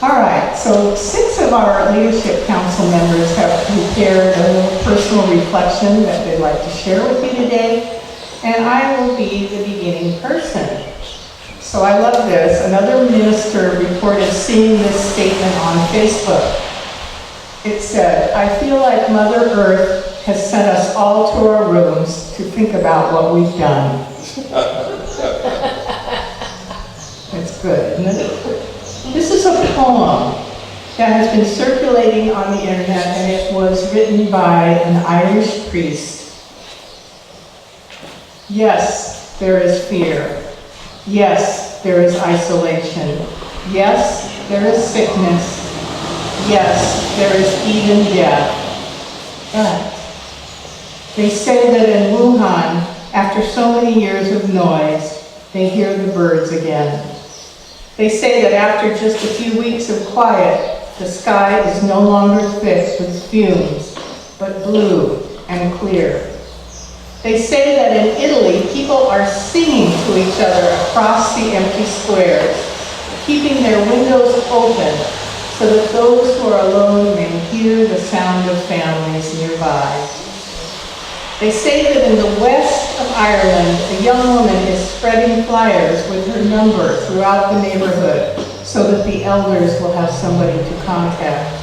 All right, so 6 of our leadership council members have prepared a little personal reflection that they'd like to share with you today, and I will be the beginning person. So I love this. Another minister reported seeing this statement on Facebook. It said, "I feel like Mother Earth has sent us all to our rooms to think about what we've done." That's good, isn't it? This is a poem that has been circulating on the internet, and it was written by an Irish priest. Yes, there is fear. Yes, there is isolation. Yes, there is sickness. Yes, there is even death. But they say that in Wuhan, after so many years of noise, they hear the birds again. They say that after just a few weeks of quiet, the sky is no longer thick with fumes, but blue and clear. They say that in Italy, people are singing to each other across the empty squares, keeping their windows open so that those who are alone may hear the sound of families nearby. They say that in the west of Ireland, a young woman is spreading flyers with her number throughout the neighborhood so that the elders will have somebody to contact.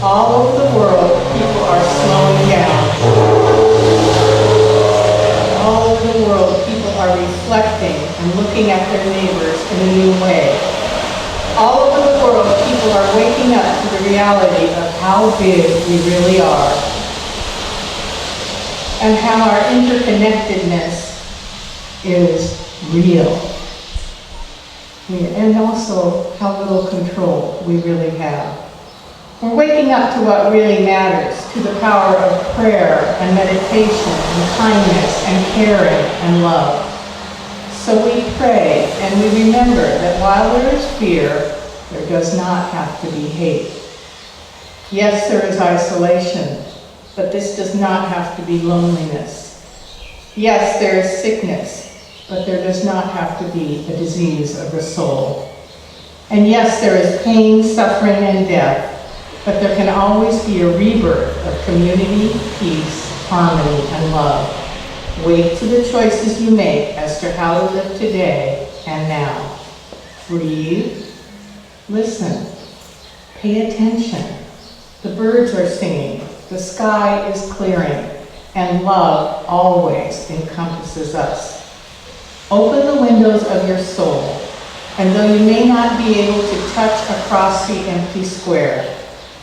All over the world, people are slowing down. All over the world, people are reflecting and looking at their neighbors in a new way. All over the world, people are waking up to the reality of how big we really are, and how our interconnectedness is real. And also how little control we really have. We're waking up to what really matters, to the power of prayer and meditation and kindness and caring and love. So we pray and we remember that while there is fear, there does not have to be hate. Yes, there is isolation, but this does not have to be loneliness. Yes, there is sickness, but there does not have to be a disease of the soul. And yes, there is pain, suffering, and death, but there can always be a rebirth of community, peace, harmony, and love. Wait to the choices you make as to how to live today and now. Breathe, listen, pay attention. The birds are singing. The sky is clearing, and love always encompasses us. Open the windows of your soul, and though you may not be able to touch across the empty square,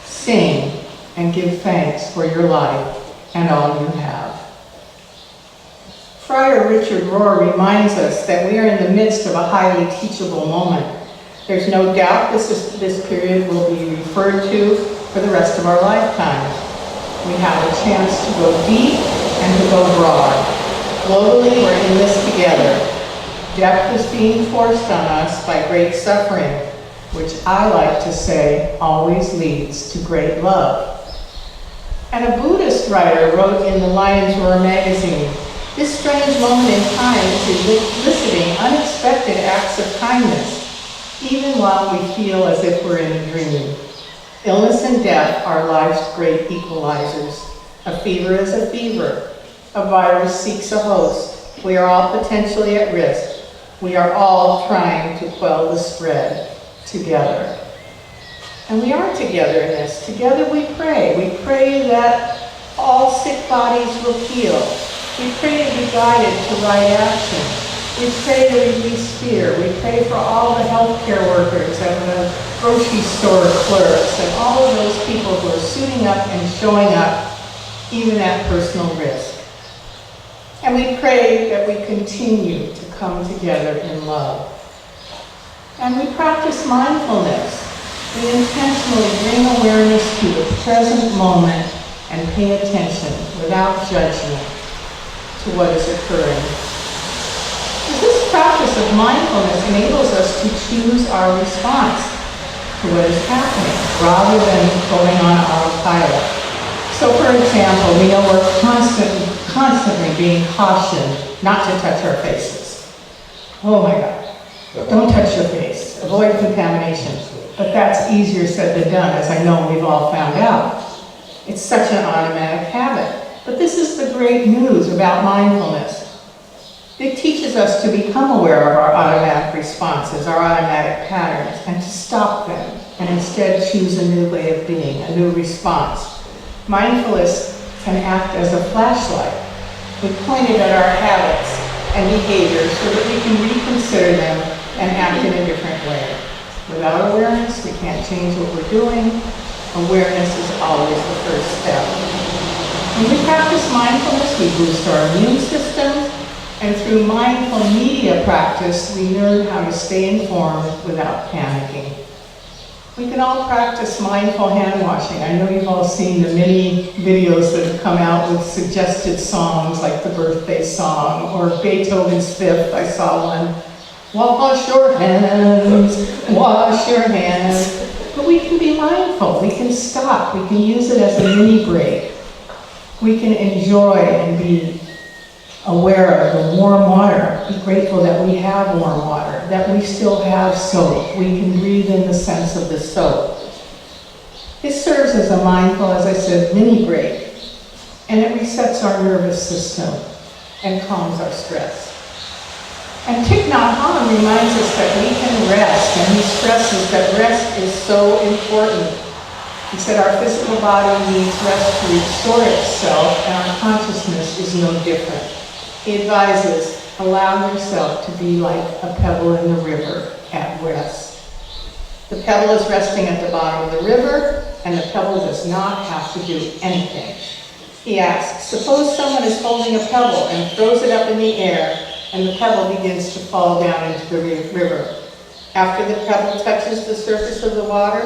sing and give thanks for your life and all you have. Friar Richard Rohr reminds us that we are in the midst of a highly teachable moment. There's no doubt this period will be referred to for the rest of our lifetime. We have a chance to go deep and to go broad. Globally, we're in this together. Depth is being forced on us by great suffering, which I like to say always leads to great love. And a Buddhist writer wrote in the Lion's Roar magazine, "This strange moment in time is eliciting unexpected acts of kindness, even while we feel as if we're in a dream. Illness and death are life's great equalizers. A fever is a fever. A virus seeks a host. We are all potentially at risk. We are all trying to quell the spread together." And we are together in this. Together we pray. We pray that all sick bodies will heal. We pray to be guided to right action. We pray to release fear. We pray for all the healthcare workers and the grocery store clerks and all of those people who are suiting up and showing up, even at personal risk. And we pray that we continue to come together in love. And we practice mindfulness. We intentionally bring awareness to the present moment and pay attention without judgment to what is occurring. This practice of mindfulness enables us to choose our response to what is happening rather than going on autopilot. So for example, we know we're constantly being cautioned not to touch our faces. Oh my God, don't touch your face, avoid contamination. But that's easier said than done, as I know we've all found out. It's such an automatic habit. But this is the great news about mindfulness. It teaches us to become aware of our automatic responses, our automatic patterns, and to stop them, and instead choose a new way of being, a new response. Mindfulness can act as a flashlight. We point it at our habits and behaviors so that we can reconsider them and act in a different way. Without awareness, we can't change what we're doing. Awareness is always the first step. When we practice mindfulness, we boost our immune system, and through mindful media practice, we learn how to stay informed without panicking. We can all practice mindful hand washing. I know you've all seen the many videos that have come out with suggested songs like the birthday song or Beethoven's Fifth. I saw one. Wash your hands, wash your hands. But we can be mindful. We can stop. We can use it as a mini break. We can enjoy and be aware of the warm water. Be grateful that we have warm water, that we still have soap. We can breathe in the sense of the soap. This serves as a mindful, as I said, mini break. And it resets our nervous system and calms our stress. And Thich Nhat Hanh reminds us that we can rest, and he stresses that rest is so important. He said our physical body needs rest to restore itself, and our consciousness is no different. He advises, allow yourself to be like a pebble in the river at rest. The pebble is resting at the bottom of the river, and the pebble does not have to do anything. He asks, suppose someone is holding a pebble and throws it up in the air, and the pebble begins to fall down into the river. After the pebble touches the surface of the water,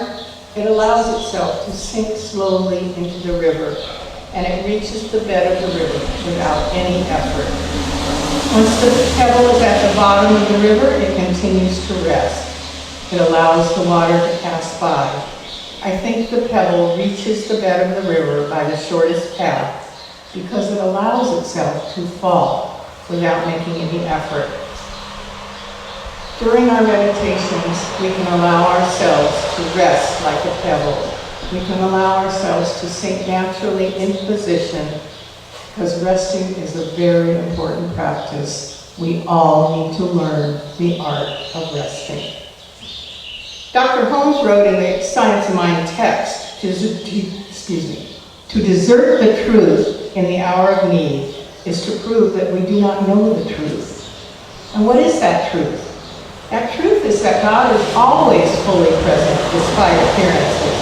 it allows itself to sink slowly into the river, and it reaches the bed of the river without any effort. Once the pebble is at the bottom of the river, it continues to rest. It allows the water to pass by. I think the pebble reaches the bed of the river by the shortest path because it allows itself to fall without making any effort. During our meditations, we can allow ourselves to rest like a pebble. We can allow ourselves to sink naturally into position because resting is a very important practice. We all need to learn the art of resting. Dr. Holmes wrote in the Science of Mind text, to desert the truth in the hour of need is to prove that we do not know the truth. And what is that truth? That truth is that God is always fully present despite appearances.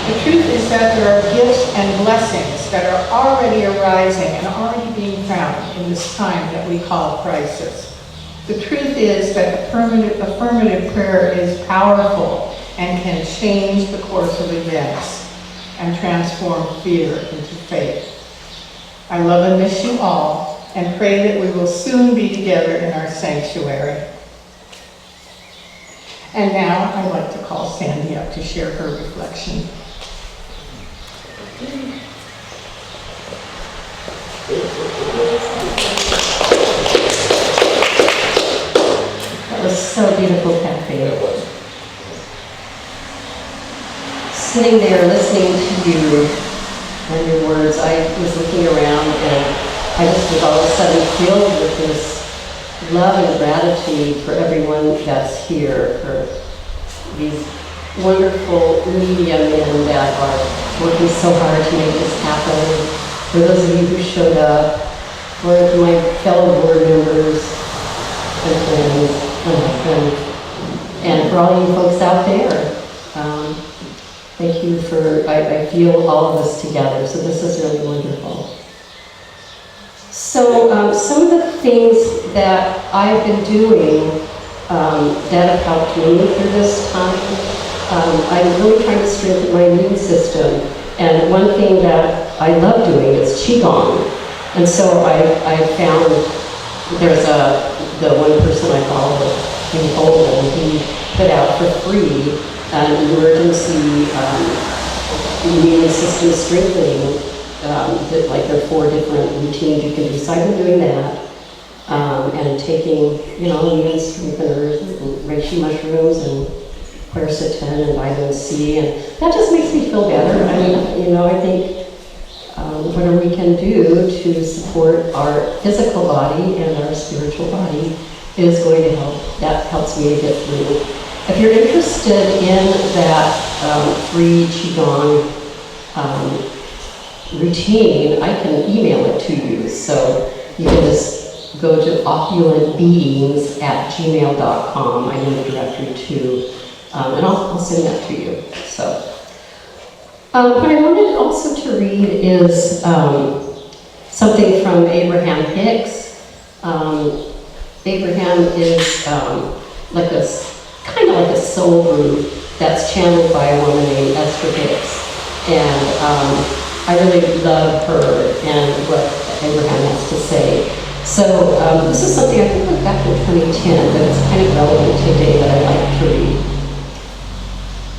The truth is that there are gifts and blessings that are already arising and already being found in this time that we call crisis. The truth is that affirmative prayer is powerful and can change the course of events and transform fear into faith. I love and miss you all and pray that we will soon be together in our sanctuary. And now I'd like to call Sandy up to share her reflection. That was so beautiful, Kathy. Sitting there listening to you and your words, I was looking around and I just was all of a sudden filled with this love and gratitude for everyone that's here, for these wonderful media men that are working so hard to make this happen, for those of you who showed up, for my fellow board members and friends, and for all you folks out there. Thank you for, I feel all of us together, so this is really wonderful. So some of the things that I've been doing that have helped me through this time, I'm really trying to strengthen my immune system. And one thing that I love doing is Qigong. And so I found there's the one person I follow in Poland, he put out for free an emergency immune system strengthening. Like there are 4 different routines you can do. So I've been doing that and taking, immune strengtheners and reishi mushrooms and quercetin and vitamin C, and that just makes me feel better. I mean, I think whatever we can do to support our physical body and our spiritual body is going to help. That helps me to get through. If you're interested in that free Qigong routine, I can email it to you. So you can just go to opulentbeings@gmail.com. I know the directory too, and I'll send that to you. So. What I wanted also to read is something from Abraham Hicks. Abraham is kind of like a soul group that's channeled by a woman named Esther Hicks. And I really love her and what Abraham has to say. So this is something I think was back in 2010, but it's kind of relevant today that I'd like to read.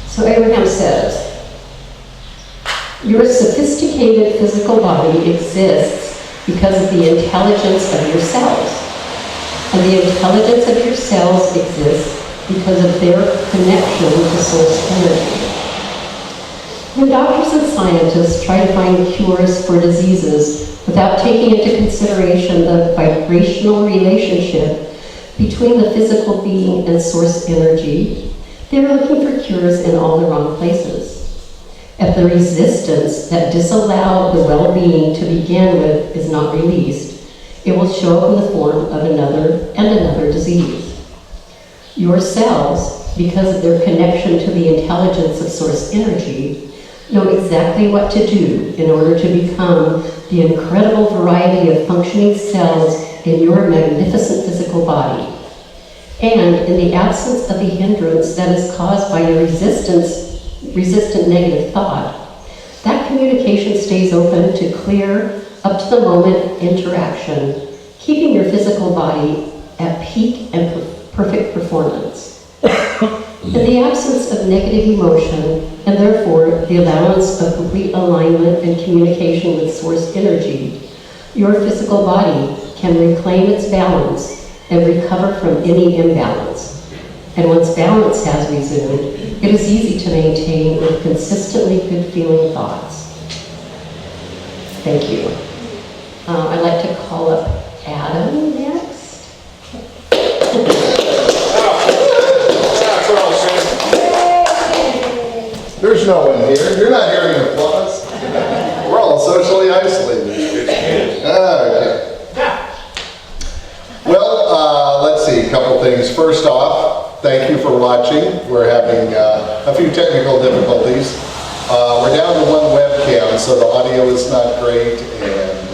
So Abraham says, "Your sophisticated physical body exists because of the intelligence of your cells. And the intelligence of your cells exists because of their connection to source energy. When doctors and scientists try to find cures for diseases without taking into consideration the vibrational relationship between the physical being and source energy, they are looking for cures in all the wrong places. If the resistance that disallowed the well-being to begin with is not released, it will show up in the form of another and another disease. Your cells, because of their connection to the intelligence of source energy, know exactly what to do in order to become the incredible variety of functioning cells in your magnificent physical body. And in the absence of the hindrance that is caused by your resistant negative thought, that communication stays open to clear up to the moment interaction, keeping your physical body at peak and perfect performance. In the absence of negative emotion, and therefore the allowance of complete alignment and communication with source energy, your physical body can reclaim its balance and recover from any imbalance. And once balance has resumed, it is easy to maintain with consistently good-feeling thoughts." Thank you. I'd like to call up Adam next. There's no one here. You're not hearing applause. We're all socially isolated. Okay. Well, let's see, a couple things. First off, thank you for watching. We're having a few technical difficulties. We're down to one webcam, so the audio is not great, and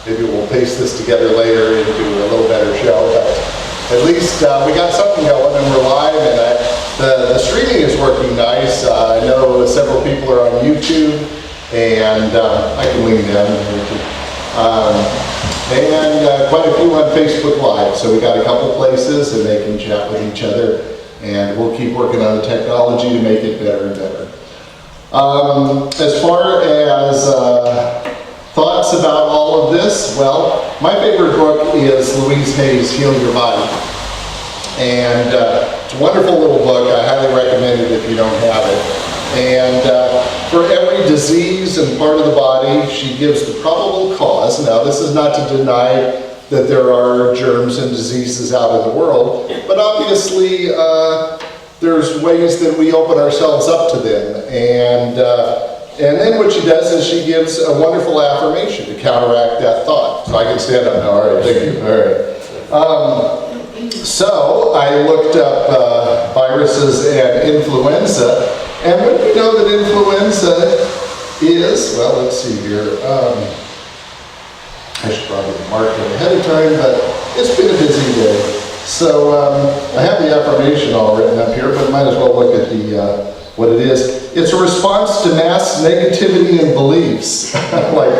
maybe we'll paste this together later into a little better show. But at least we got something going, and we're live, and the streaming is working nice. I know several people are on YouTube, and I can lean down here too. And quite a few on Facebook Live. So we got a couple places, and they can chat with each other, and we'll keep working on the technology to make it better and better. As far as thoughts about all of this, well, my favorite book is Louise Hay's Heal Your Body. And it's a wonderful little book. I highly recommend it if you don't have it. And for every disease and part of the body, she gives the probable cause. Now, this is not to deny that there are germs and diseases out in the world, but obviously there's ways that we open ourselves up to them. And then what she does is she gives a wonderful affirmation to counteract that thought. So I can stand up now. All right, thank you. All right. So I looked up viruses and influenza. And when we know that influenza is, well, let's see here. I should probably mark it ahead of time, but it's been a busy day. So I have the affirmation all written up here, but might as well look at what it is. It's a response to mass negativity and beliefs, like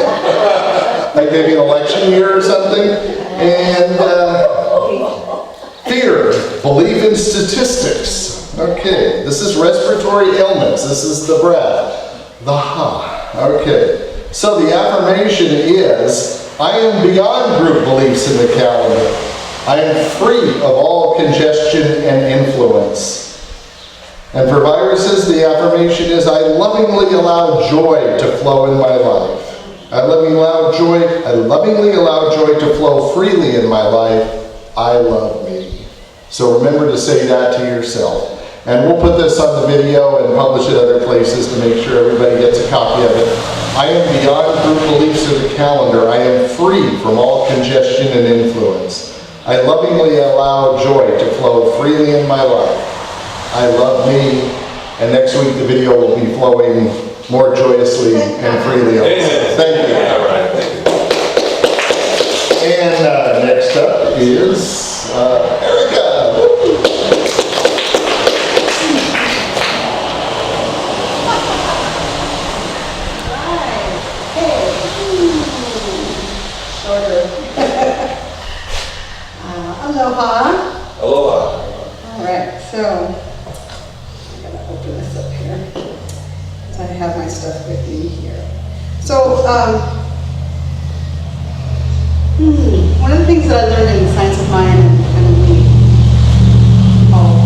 maybe an election year or something. And fear, belief in statistics. Okay, this is respiratory ailments. This is the breath, the ha. Okay, so the affirmation is, I am beyond group beliefs in the calendar. I am free of all congestion and influence. And for viruses, the affirmation is, I lovingly allow joy to flow in my life. I lovingly allow joy to flow freely in my life. I love me. So remember to say that to yourself. And we'll put this on the video and publish it other places to make sure everybody gets a copy of it. I am beyond group beliefs or the calendar. I am free from all congestion and influence. I lovingly allow joy to flow freely in my life. I love me. And next week the video will be flowing more joyously and freely. Thank you. And next up is Erica. Aloha. Aloha. All right, so I'm gonna open this up here. I have my stuff with me here. So, one of the things that I learned in the science of mind, and we all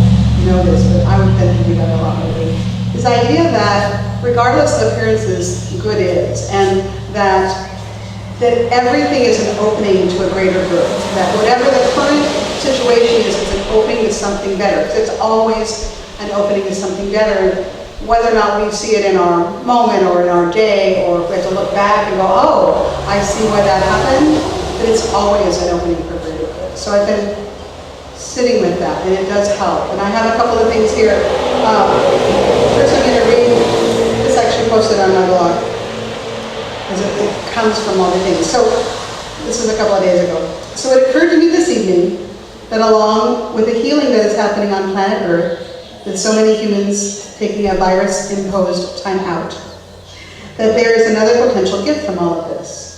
know this, but I would then think about it a lot lately, is the idea that regardless of appearances, good is, and that everything is an opening to a greater good. That whatever the current situation is, it's an opening to something better. Because it's always an opening to something better. Whether or not we see it in our moment or in our day, or if we have to look back and go, oh, I see why that happened, but it's always an opening for greater good. So I've been sitting with that, and it does help. And I have a couple of things here. First I'm going to read, this actually posted on my blog, because it comes from all the things. So this was a couple of days ago. So it occurred to me this evening that along with the healing that is happening on planet Earth, with so many humans taking a virus-imposed time out, that there is another potential gift from all of this.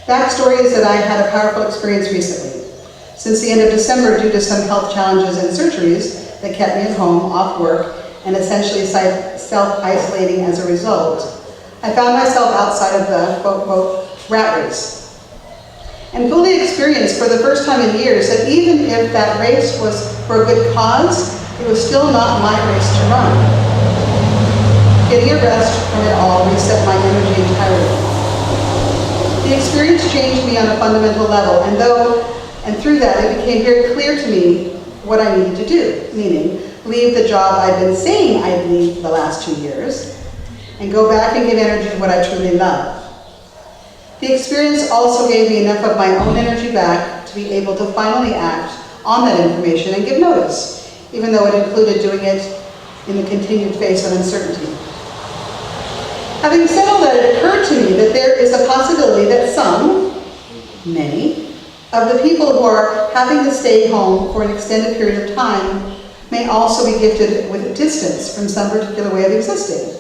Backstory is that I had a powerful experience recently. Since the end of December, due to some health challenges and surgeries that kept me at home, off work, and essentially self-isolating as a result, I found myself outside of the quote-unquote rat race. And fully experienced for the first time in years that even if that race was for a good cause, it was still not my race to run. Getting a rest from it all reset my energy entirely. The experience changed me on a fundamental level, and through that it became very clear to me what I needed to do, meaning leave the job I've been saying I'd leave the last 2 years, and go back and give energy to what I truly love. The experience also gave me enough of my own energy back to be able to finally act on that information and give notice, even though it included doing it in the continued face of uncertainty. Having said all that, it occurred to me that there is a possibility that many, of the people who are having to stay home for an extended period of time may also be gifted with distance from some particular way of existing.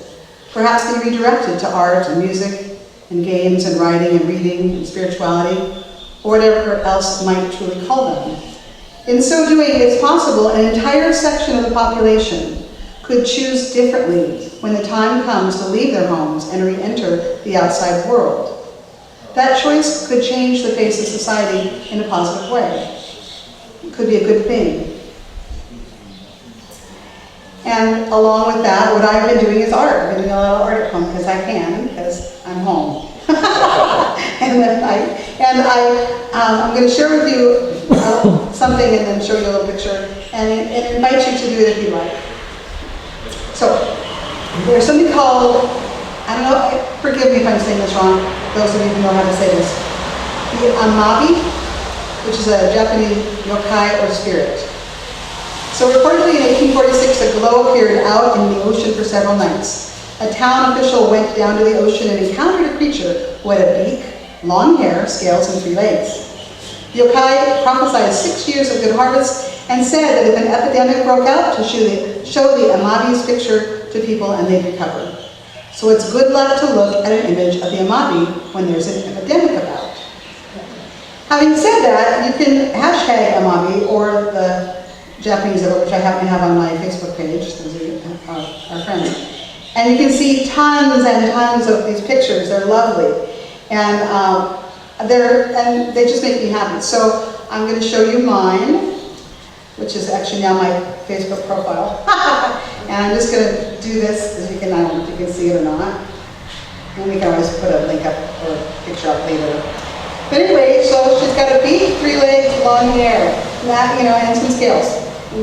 Perhaps be redirected to art and music and games and writing and reading and spirituality, or whatever else might truly call them. In so doing, it's possible an entire section of the population could choose differently when the time comes to leave their homes and re-enter the outside world. That choice could change the face of society in a positive way. It could be a good thing. And along with that, what I've been doing is art. I've been doing a lot of art at home because I can, because I'm home. I'm going to share with you something and then show you a little picture and invite you to do it if you like. So, there's something called, I don't know, forgive me if I'm saying this wrong, those of you who know how to say this, the amabi, which is a Japanese yokai or spirit. So reportedly in 1846, a glow appeared out in the ocean for several nights. A town official went down to the ocean and encountered a creature who had a beak, long hair, scales, and 3 legs. Yokai prophesied 6 years of good harvest and said that if an epidemic broke out, to show the amabi's picture to people and they'd recover. So it's good luck to look at an image of the amabi when there's an epidemic about. Having said that, you can hashtag amabi or the Japanese of it, which I happen to have on my Facebook page, those are our friends. And you can see tons and tons of these pictures. They're lovely. And they just make me happy. So I'm going to show you mine, which is actually now my Facebook profile. And I'm just gonna do this, as you can, I don't know if you can see it or not. And we can always put a link up or a picture up later. But anyway, so she's got a beak, 3 legs, long hair, and some scales.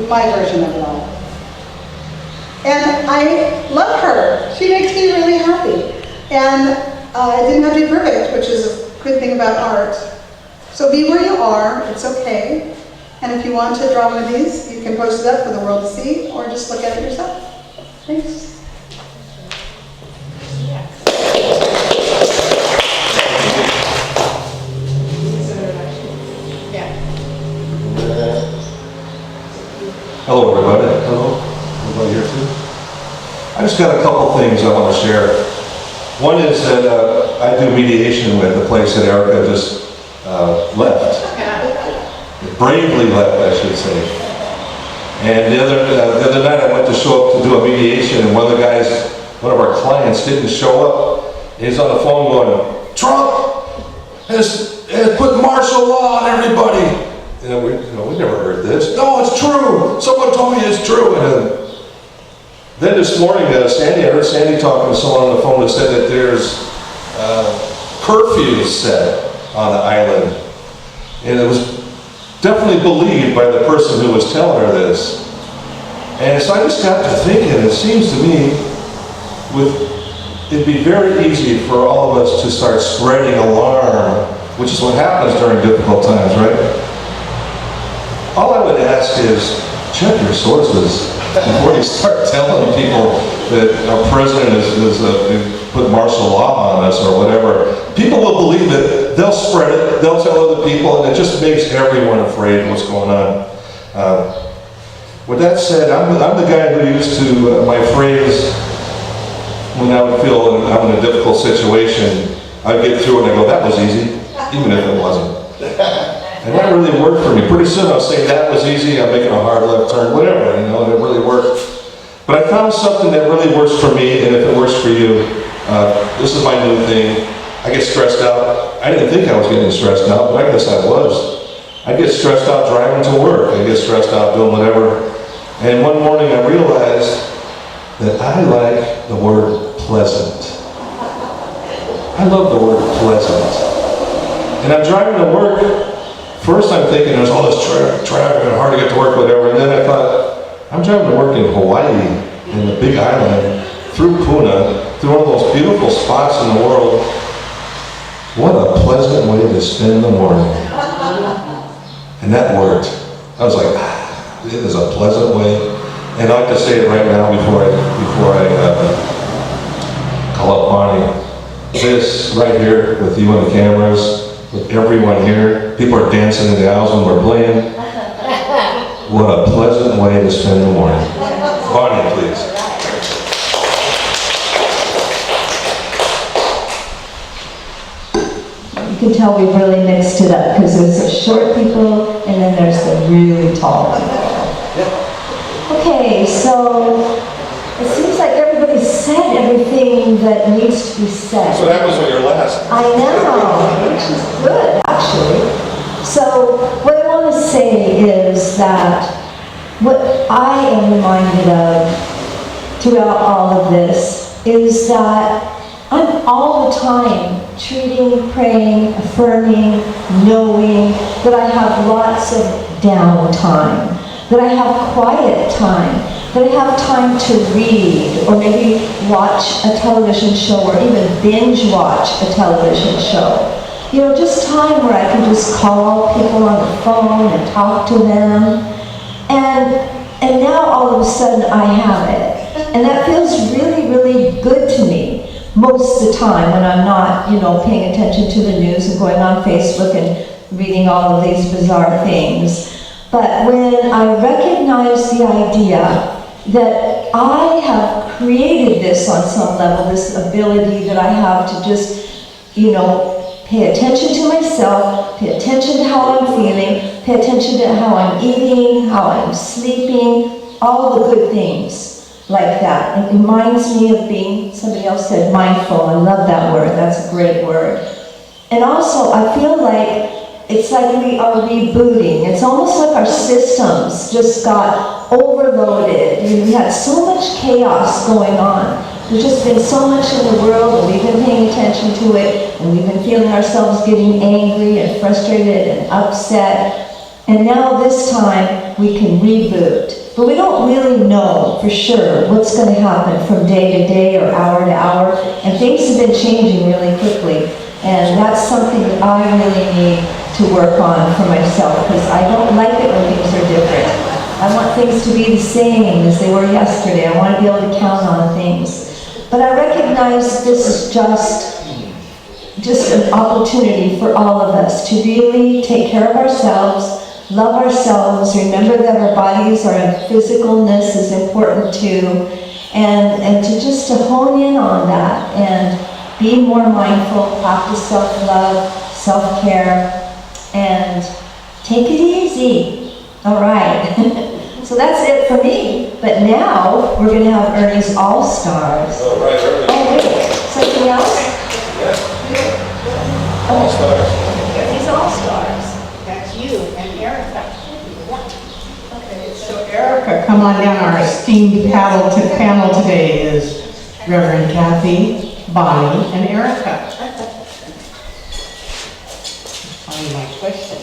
My version of it all. And I love her. She makes me really happy. And it didn't have to be perfect, which is a good thing about art. So be where you are, it's okay. And if you want to draw one of these, you can post it up for the world to see, or just look at it yourself. Thanks. Hello, everybody. Hello. Everybody here too? I just got a couple things I want to share. One is that I do mediation with the place that Erica just left. Bravely left, I should say. And the other night I went to show up to do a mediation, and one of our clients didn't show up. He's on the phone going, "Trump has put martial law on everybody." We never heard this. "No, it's true. Someone told me it's true." And then this morning, I heard Sandy talking to someone on the phone that said that there's curfews set on the island. And it was definitely believed by the person who was telling her this. And so I just got to thinking, it seems to me it'd be very easy for all of us to start spreading alarm, which is what happens during difficult times, right? All I would ask is, check your sources before you start telling people that our president has put martial law on us or whatever. People will believe it, they'll spread it, they'll tell other people, and it just makes everyone afraid of what's going on. With that said, I'm the guy who used to, my phrase, when I would feel I'm in a difficult situation, I'd get through it and I go, "That was easy," even if it wasn't. And that really worked for me. Pretty soon I'll say, "That was easy, I'm making a hard left turn," whatever, and it really worked. But I found something that really works for me, and if it works for you, this is my new thing. I get stressed out. I didn't think I was getting stressed out, but I guess I was. I get stressed out driving to work. I get stressed out doing whatever. And one morning I realized that I like the word pleasant. I love the word pleasant. And I'm driving to work. First I'm thinking there's all this traffic and hard to get to work, whatever. And then I thought, I'm driving to work in Hawaii, in the Big Island, through Puna, through one of those beautiful spots in the world. What a pleasant way to spend the morning. And that worked. I was like, it is a pleasant way. And I'd like to say it right now before I call up Bonnie. This right here with you and the cameras, with everyone here, people are dancing in the aisles when we're playing. What a pleasant way to spend the morning. Bonnie, please. You can tell we've really mixed it up because there's the short people and then there's the really tall people. Okay, so it seems like everybody said everything that needs to be said. That's what happens when you're last. I know, which is good, actually. So what I want to say is that what I am reminded of throughout all of this is that I'm all the time treating, praying, affirming, knowing that I have lots of downtime, that I have quiet time, that I have time to read or maybe watch a television show or even binge watch a television show. You know, just time where I can just call people on the phone and talk to them. And now all of a sudden I have it. And that feels really, really good to me most of the time when I'm not, paying attention to the news and going on Facebook and reading all of these bizarre things. But when I recognize the idea that I have created this on some level, this ability that I have to just, pay attention to myself, pay attention to how I'm feeling, pay attention to how I'm eating, how I'm sleeping, all the good things like that. It reminds me of being, somebody else said mindful, I love that word, that's a great word. And also I feel like it's like we are rebooting. It's almost like our systems just got overloaded. We had so much chaos going on. There's just been so much in the world, and we've been paying attention to it, and we've been feeling ourselves getting angry and frustrated and upset. And now this time, we can reboot. But we don't really know for sure what's going to happen from day to day or hour to hour. And things have been changing really quickly. And that's something that I really need to work on for myself, because I don't like it when things are different. I want things to be the same as they were yesterday. I want to be able to count on things. But I recognize this is just an opportunity for all of us to really take care of ourselves, love ourselves, remember that our bodies, our physicalness is important too, and to hone in on that and be more mindful, practice self-love, self-care, and take it easy. All right. So that's it for me. But now we're going to have Ernie's All-Stars. Oh, right, Ernie. Oh, wait. Something else? Yeah. All stars. Ernie's All-Stars. That's you and Erica. Okay, so Erica, come on down. Our esteemed panel today is Reverend Kathy, Bonnie, and Erica. Find my question.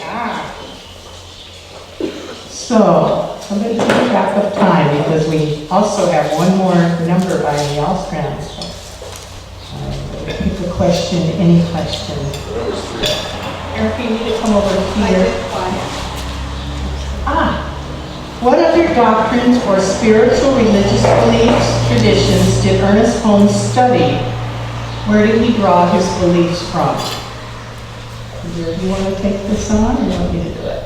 So, somebody keep track of time, because we also have one more number by the Allscrown. So, pick a question, any question. Erica, you need to come over here. What other doctrines or spiritual religious beliefs, traditions did Ernest Holmes study? Where did he draw his beliefs from? Do you want to take this on, or you want me to do it?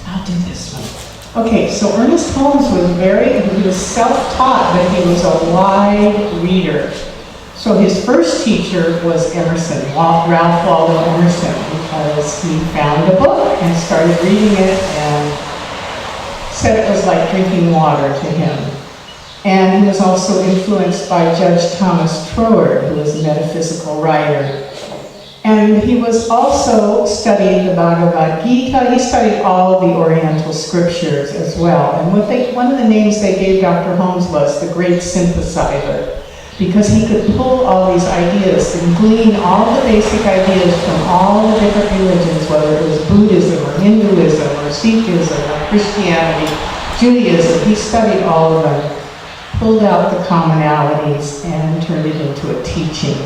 I'll do this one. Okay, so Ernest Holmes he was self-taught, but he was a wide reader. So his first teacher was Emerson, Ralph Waldo Emerson, because he found a book and started reading it and said it was like drinking water to him. And he was also influenced by Judge Thomas Troward, who was a metaphysical writer. And he was also studying the Bhagavad Gita. He studied all of the Oriental scriptures as well. And one of the names they gave Dr. Holmes was the Great Synthesizer, because he could pull all these ideas and glean all the basic ideas from all the different religions, whether it was Buddhism or Hinduism or Sikhism or Christianity, Judaism. He studied all of them, pulled out the commonalities, and turned it into a teaching.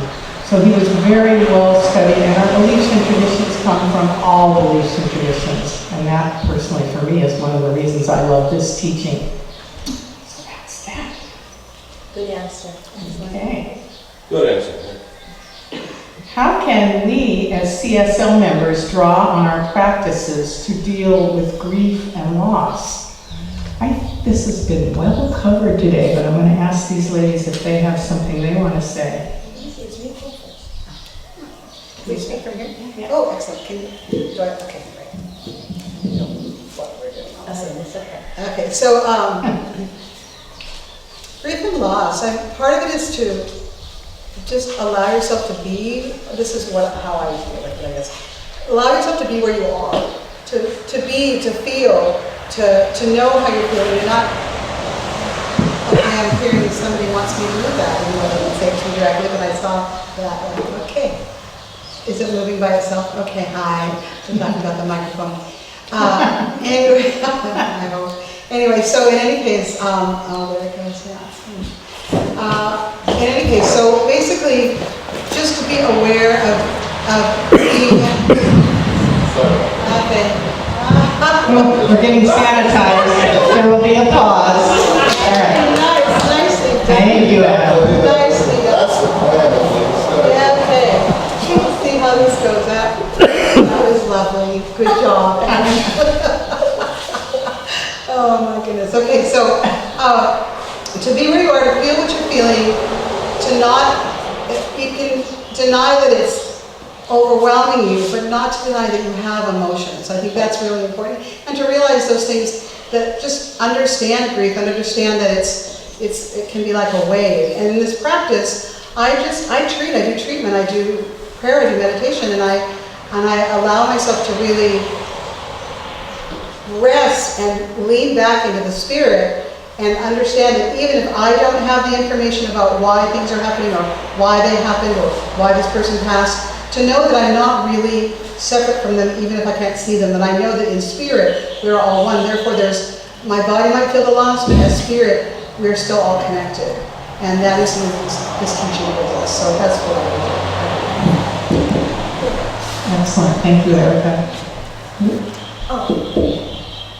So he was very well studied, and our beliefs and traditions come from all beliefs and traditions. And that, personally, for me, is one of the reasons I love this teaching. So that's that. Good answer. Okay. Good answer. How can we, as CSL members, draw on our practices to deal with grief and loss? I think this has been well covered today, but I'm going to ask these ladies if they have something they want to say. Can we speak from here? Yeah. Oh, excellent. Can you, do I, okay, great. You know what we're doing. Okay, so, grief and loss, part of it is to just allow yourself to be, this is how I feel like it, I guess. Allow yourself to be where you are, to be, to feel, to know how you're feeling. You're not, okay, I'm hearing somebody wants me to move that, and I didn't say it to me directly, but I saw that, and okay. Is it moving by itself? Okay, hi. I'm talking about the microphone. Anyway, I hope. Anyway, so in any case, oh, there it goes, yeah. In any case, so basically, just to be aware of being, okay. We're getting sanitized. There will be a pause. All right. Nicely done. Thank you, Anna. Nicely done. That's the plan, at least. Yeah, okay. See how this goes out. That was lovely. Good job. Oh my goodness. Okay, so to be where you are, to feel what you're feeling, to not, you can deny that it's overwhelming you, but not to deny that you have emotions. I think that's really important. And to realize those things, that just understand grief and understand that it can be like a wave. And in this practice, I do treatment, I do prayer, I do meditation, and I allow myself to really rest and lean back into the Spirit and understand that even if I don't have the information about why things are happening or why they happened or why this person passed, to know that I'm not really separate from them, even if I can't see them, that I know that in spirit we're all one. Therefore, my body might feel the loss, but as spirit, we're still all connected. And that is this teaching of this. So that's what I would do. Excellent, thank you, Erica.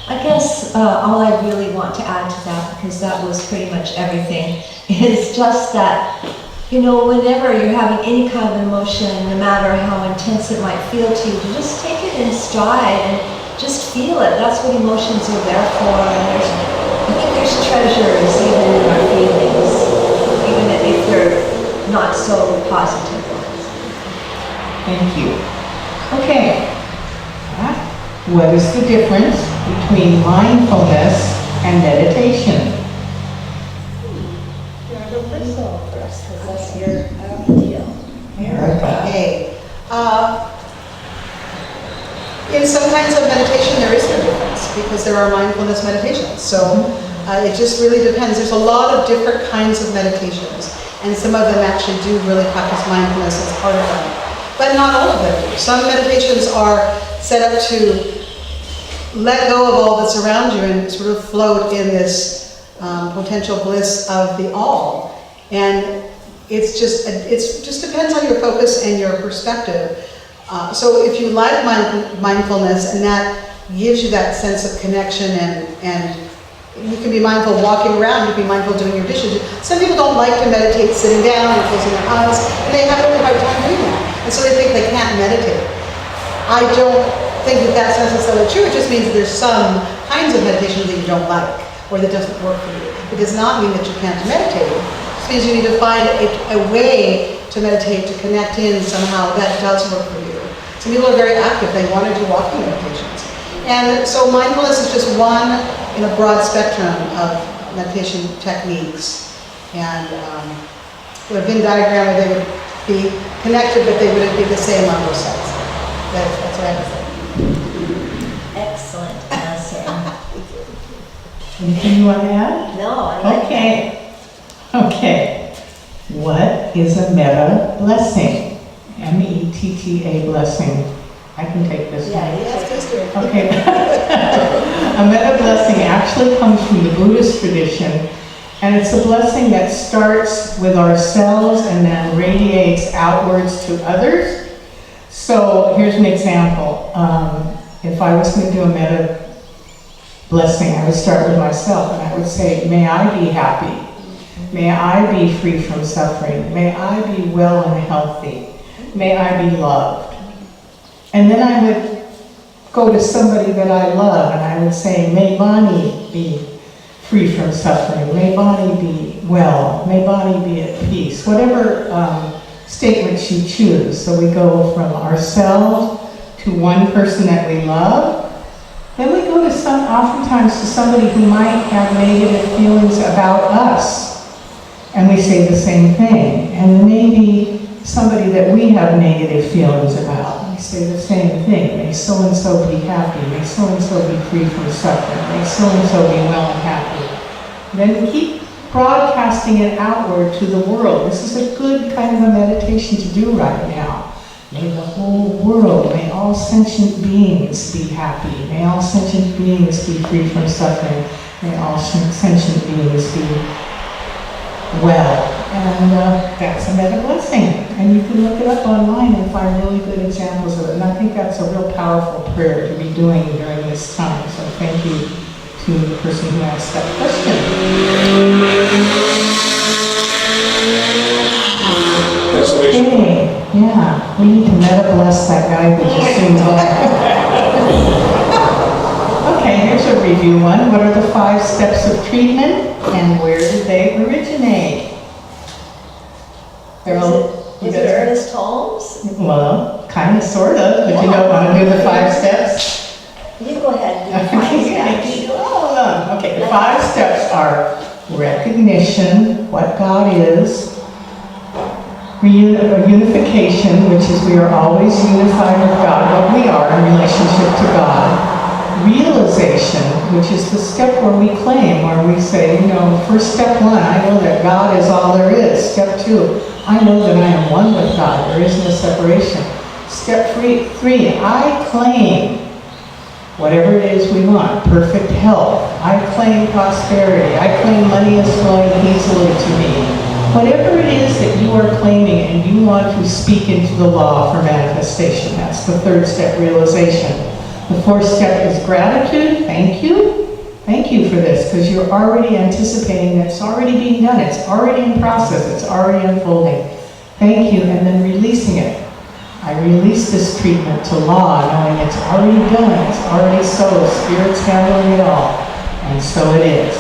I guess all I really want to add to that, because that was pretty much everything, is just that, you know, whenever you're having any kind of emotion, no matter how intense it might feel to you, to just take it in stride and just feel it. That's what emotions are there for. And I think there's treasures even in our feelings, even if they're not so positive ones. Thank you. Okay. What is the difference between mindfulness and meditation? That's your deal. Erica. Okay. In some kinds of meditation, there is no difference because there are mindfulness meditations. So it just really depends. There's a lot of different kinds of meditations, and some of them actually do really practice mindfulness as part of them. But not all of them do. Some meditations are set up to let go of all that's around you and sort of float in this potential bliss of the all. And it just depends on your focus and your perspective. So if you like mindfulness and that gives you that sense of connection and you can be mindful walking around, you can be mindful doing your dishes. Some people don't like to meditate sitting down and closing their eyes, and they have a really hard time doing that. And so they think they can't meditate. I don't think that that's necessarily true. It just means that there's some kinds of meditation that you don't like or that doesn't work for you. It does not mean that you can't meditate. It just means you need to find a way to meditate, to connect in somehow that does work for you. Some people are very active. They want to do walking meditations. And so mindfulness is just one in a broad spectrum of meditation techniques. And a Venn diagram where they would be connected, but they wouldn't be the same on both sides. That's what I have to say. Excellent answer. Anything you want to add? No, I like Okay. Okay. What is a metta blessing? M-E-T-T-A blessing. I can take this one. Yeah, Yes, please do. Okay. A metta blessing actually comes from the Buddhist tradition, and it's a blessing that starts with ourselves and then radiates outwards to others. So here's an example. If I was going to do a metta blessing, I would start with myself and I would say, may I be happy. May I be free from suffering. May I be well and healthy. May I be loved. And then I would go to somebody that I love and I would say, may Bonnie be free from suffering. May Bonnie be well. May Bonnie be at peace. Whatever statements you choose. So we go from ourselves to one person that we love. Then we go to oftentimes to somebody who might have negative feelings about us. And we say the same thing. And maybe somebody that we have negative feelings about. We say the same thing. May so-and-so be happy. May so-and-so be free from suffering. May so-and-so be well and happy. Then we keep broadcasting it outward to the world. This is a good kind of a meditation to do right now. May the whole world, may all sentient beings be happy. May all sentient beings be free from suffering. May all sentient beings be well. And that's a metta blessing. And you can look it up online and find really good examples of it. And I think that's a real powerful prayer to be doing during this time. So thank you to the person who asked that question. Okay, yeah, we need to metta bless that guy who just zoomed by. Okay, here's a review one. What are the 5 steps of treatment and where did they originate? Was it Ernest Holmes? Well, kind of, sort of, but you don't want to do the 5 steps? You go ahead and do the 5 steps. Okay, the 5 steps are recognition, what God is, unification, which is we are always unified with God, what we are in relationship to God. realization, which is the step where we claim, where we say, first step 1, I know that God is all there is. Step 2, I know that I am one with God. There is no separation. Step 3, I claim whatever it is we want, perfect health. I claim prosperity. I claim money is flowing easily to me. Whatever it is that you are claiming and you want to speak into the law for manifestation, that's the 3rd step, realization. The 4th step is gratitude. Thank you. Thank you for this, because you're already anticipating that it's already being done. It's already in process. It's already unfolding. Thank you, and then releasing it. I release this treatment to law, knowing it's already done. It's already so. Spirit's handling it all. And so it is.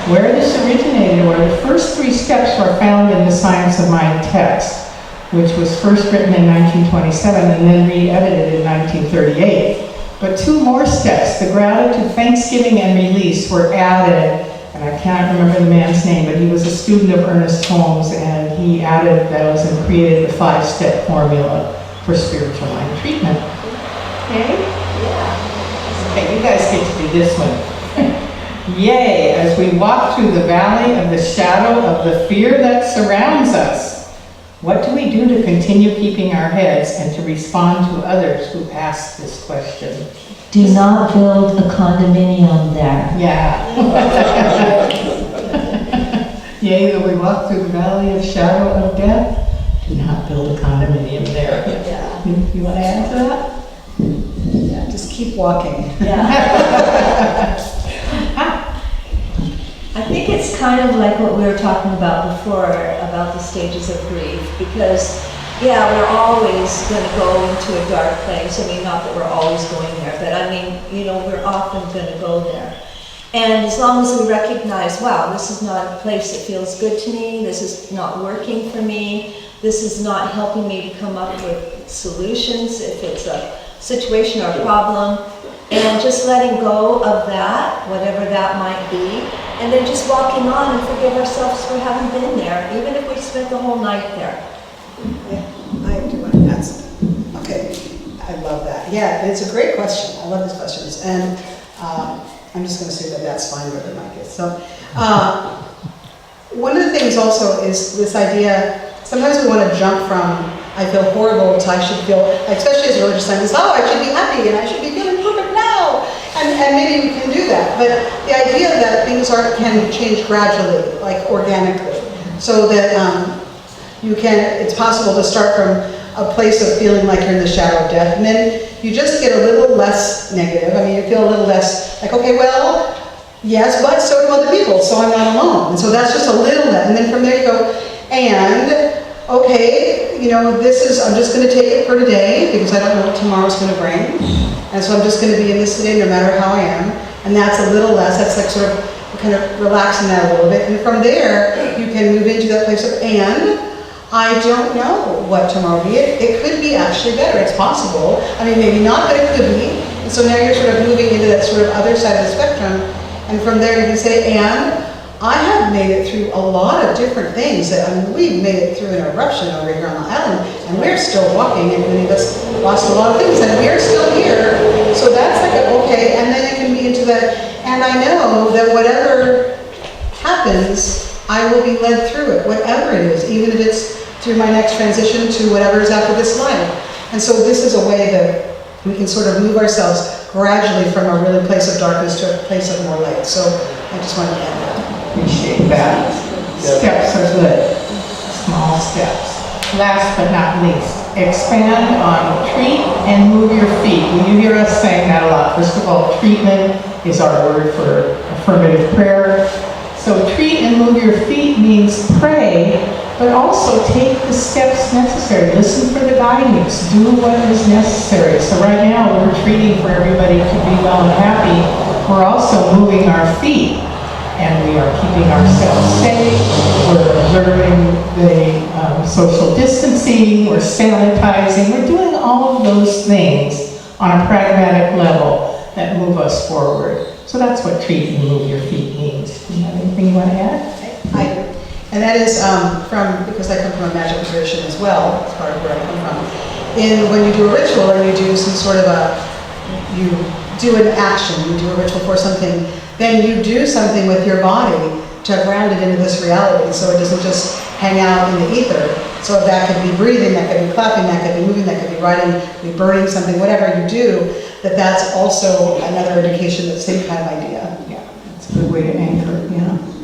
Where this originated, where the first 3 steps are found in the Science of Mind text, which was first written in 1927 and then re-edited in 1938. But 2 more steps, the gratitude, thanksgiving, and release, were added, and I can't remember the man's name, but he was a student of Ernest Holmes, and he added those and created the 5-step formula for spiritual mind treatment. Okay? Yeah. Okay, you guys get to do this one. Yay, as we walk through the valley of the shadow of the fear that surrounds us, what do we do to continue keeping our heads and to respond to others who ask this question? Do not build a condominium there. Yeah. Yea, though we walk through the valley of shadow of death, do not build a condominium there. Yeah. You want to add to that? Yeah, just keep walking. I think it's kind of like what we were talking about before, about the stages of grief, because, yeah, we're always going to go into a dark place. I mean, not that we're always going there, but I mean, we're often going to go there. And as long as we recognize, wow, this is not a place that feels good to me, this is not working for me, this is not helping me to come up with solutions if it's a situation or problem, and just letting go of that, whatever that might be, and then just walking on and forgive ourselves for having been there, even if we spent the whole night there. Yeah, I do want to ask. Okay, I love that. Yeah, it's a great question. I love these questions. And I'm just going to say that that's fine with it, Mike. So, one of the things also is this idea, sometimes we want to jump from I feel horrible to I should feel, especially as a religious scientist, I should be happy and I should be feeling perfect now. And maybe we can do that. But the idea that things can change gradually, like organically, so that it's possible to start from a place of feeling like you're in the shadow of death, and then you just get a little less negative. I mean, you feel a little less like, okay, well, yes, but so do other people, so I'm not alone. And so that's just a little bit. And then from there you go, and, okay, I'm just going to take it for today, because I don't know what tomorrow's going to bring. And so I'm just going to be in this today no matter how I am. And that's a little less, that's like sort of kind of relaxing that a little bit. And from there, you can move into that place of, and I don't know what tomorrow will be. It could be actually better. It's possible. I mean, maybe not, but it could be. And so now you're sort of moving into that sort of other side of the spectrum. And from there you can say, and I have made it through a lot of different things. We've made it through an eruption over here on the island, and we're still walking, and many of us lost a lot of things, and we're still here. So that's like, okay, and then it can be into that, and I know that whatever happens, I will be led through it, whatever it is, even if it's through my next transition to whatever is after this life. And so this is a way that we can sort of move ourselves gradually from a really place of darkness to a place of more light. So I just wanted to add that. Appreciate that. Steps are good. Small steps. Last but not least, expand on treat and move your feet. When you hear us saying that a lot, first of all, treatment is our word for affirmative prayer. So treat and move your feet means pray, but also take the steps necessary. Listen for the guidance. Do what is necessary. So right now we're treating for everybody to be well and happy. We're also moving our feet. And we are keeping ourselves safe, we're observing the social distancing, we're sanitizing, we're doing all of those things on a pragmatic level that move us forward. So that's what treat and move your feet means. Do you have anything you want to add? I do. And that is because I come from a magic tradition as well, it's part of where I come from. When you do a ritual and you do some sort of you do an action, you do a ritual for something, then you do something with your body to ground it into this reality, so it doesn't just hang out in the ether. So that could be breathing, that could be clapping, that could be moving, that could be writing, be burning something, whatever you do, that's also another indication of the same kind of idea. Yeah, it's a good way to anchor, yeah.